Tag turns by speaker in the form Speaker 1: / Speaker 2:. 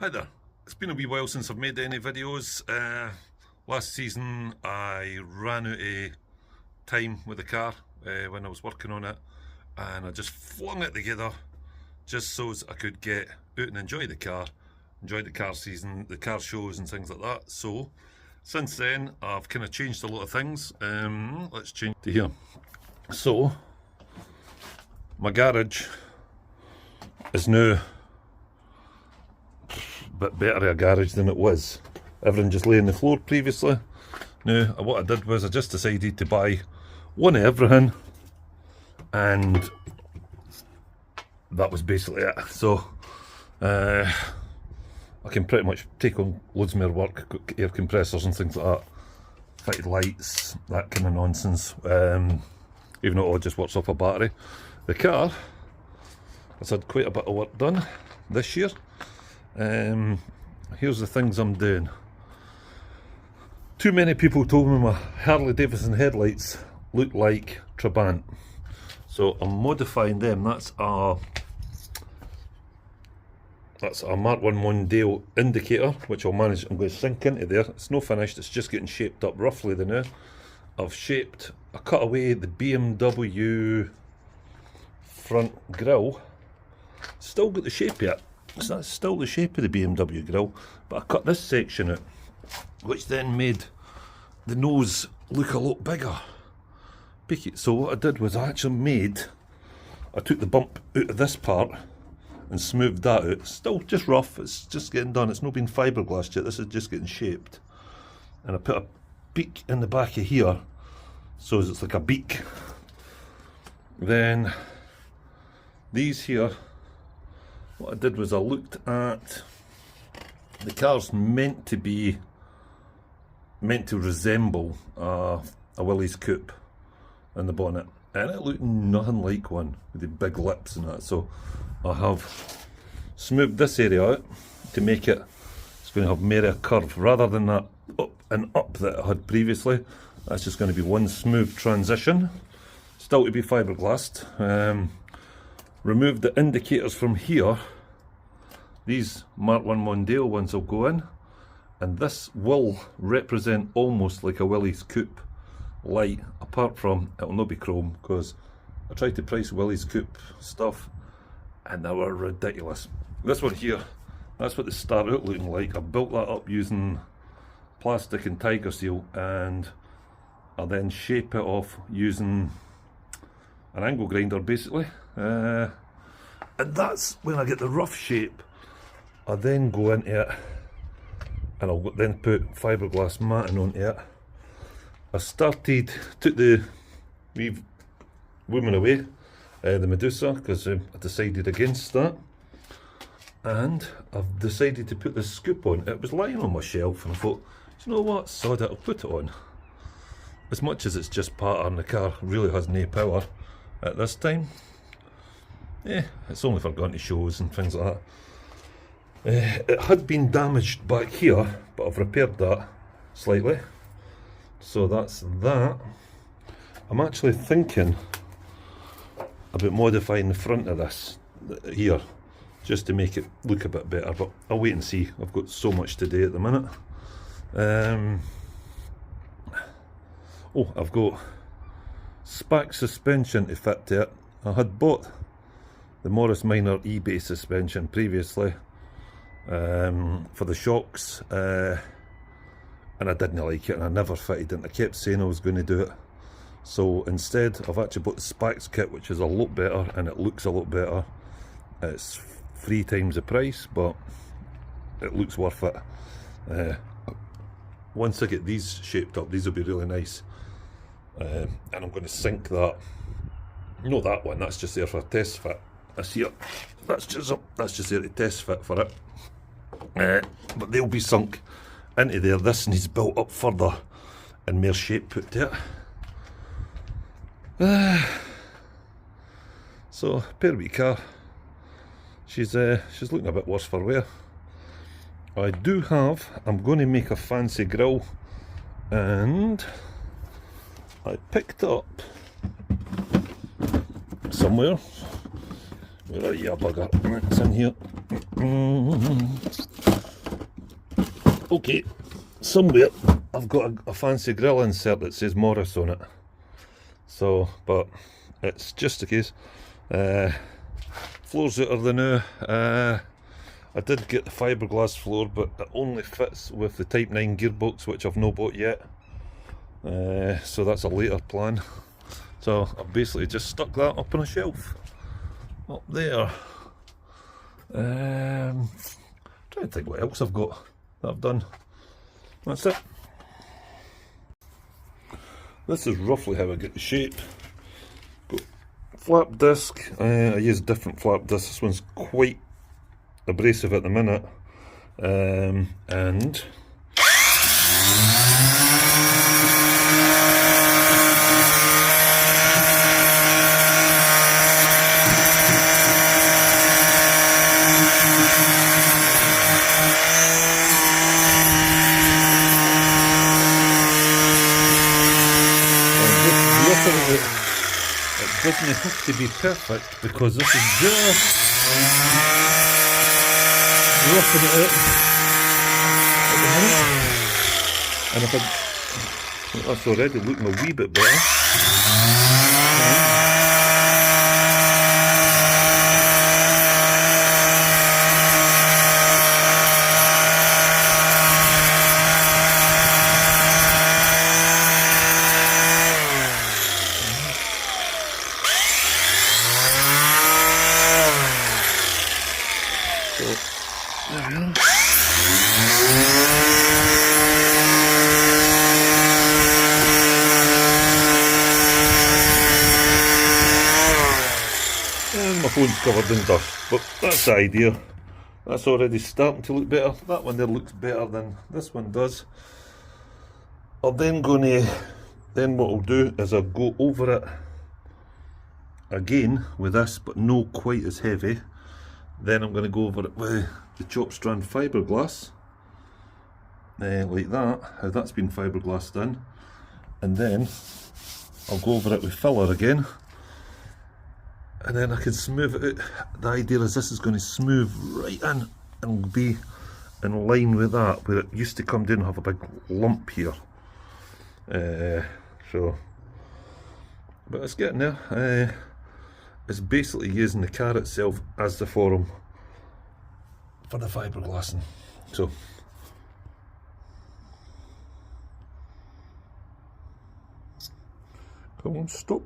Speaker 1: Hi there. It's been a wee while since I've made any videos. Last season I ran out of time with the car when I was working on it, and I just flung it together just so I could get out and enjoy the car season, the car shows and things like that. So since then I've kind of changed a lot of things. Let's change to here. So my garage is now bit better a garage than it was. Everything just lay on the floor previously. Now what I did was I just decided to buy one of everything, and that was basically it. So I can pretty much take on loads more work, air compressors and things like that, fitted lights, that kind of nonsense, even though it all just works off a battery. The car has had quite a bit of work done this year. Here's the things I'm doing. Too many people told me my Harley Davidson headlights look like Trabant, so I'm modifying them. That's a Mark 1 Mondeo indicator, which I'm going to sink into there. It's no finished, it's just getting shaped up roughly the now. I cut away the BMW front grille. Still got the shape yet. So that's still the shape of the BMW grille, but I cut this section out, which then made the nose look a lot bigger. So what I did was I took the bump out of this part and smoothed that out. It's still just rough, it's just getting done, it's not been fiberglassed yet, this is just getting shaped. And I put a beak in the back of here, so it's like a beak. Then these here, what I did was I looked at, the car's meant to resemble a Willys Coupe in the bonnet, and it looked nothing like one with the big lips and that. So I have smoothed this area out to make it, it's going to have more of a curve rather than that up and up that it had previously. That's just going to be one smooth transition, still to be fiberglassed. Removed the indicators from here. These Mark 1 Mondeo ones will go in, and this will represent almost like a Willys Coupe light, apart from it'll not be chrome, because I tried to price Willys Coupe stuff and they were ridiculous. This one here, that's what they start out looking like. I built that up using plastic and Tiger Seal, and I then shape it off using an angle grinder basically. And that's when I get the rough shape. I then go into it and I'll then put fiberglass matting onto it. I took the wee woman away, the Medusa, because I decided against that, and I've decided to put this scoop on. It was lying on my shelf and I thought, you know what, sod it, I'll put it on. As much as it's just pattern, the car really has no power at this time. It's only for going to shows and things like that. It had been damaged back here, but I've repaired that slightly. So that's that. I'm actually thinking about modifying the front of this here, just to make it look a bit better, but I'll wait and see. I've got so much to do at the minute. I've got SPAC suspension to fit to it. I had bought the Morris Minor eBay suspension previously for the shocks, and I didn't like it and I never fitted it, and I kept saying I was going to do it. So instead I've actually bought the SPACs kit, which is a lot better and it looks a lot better. It's 3 times the price, but it looks worth it. Once I get these shaped up, these will be really nice, and I'm going to sink that. No, that one, that's just there for a test fit. This here, that's just there to test fit for it. But they'll be sunk into there. This needs built up further and more shape put to it. So, pair wee car. She's looking a bit worse for wear. I'm going to make a fancy grille, and I picked up somewhere. Where are you, bugger? It's in here. Okay, somewhere I've got a fancy grill insert that says Morris on it. So, but it's just a case. Floors out of the new. I did get the fiberglass floor, but it only fits with the Type 9 gearbox, which I've not bought yet. So that's a later plan. So I've basically just stuck that up on a shelf up there. Trying to think what else I've got that I've done. That's it. This is roughly how I get the shape. Got flap disc. I use different flap discs. This one's quite abrasive at the minute, and it doesn't have to be perfect, because this is just roughing it out at the minute. And if that's already looking a wee bit better. So there we are. And my phone's covered in dust, but that's the idea. That's already starting to look better. That one there looks better than this one does. I'm then what I'll do is I'll go over it again with this, but no quite as heavy. Then I'm going to go over it with the chop strand fiberglass, like that, how that's been fiberglassed in, and then I'll go over it with filler again, and then I can smooth it out. The idea is this is going to smooth right in and be in line with that, where it used to come down and have a big lump here. But it's getting there. It's basically using the car itself as the forum for the fiberglassing. So come on, stop.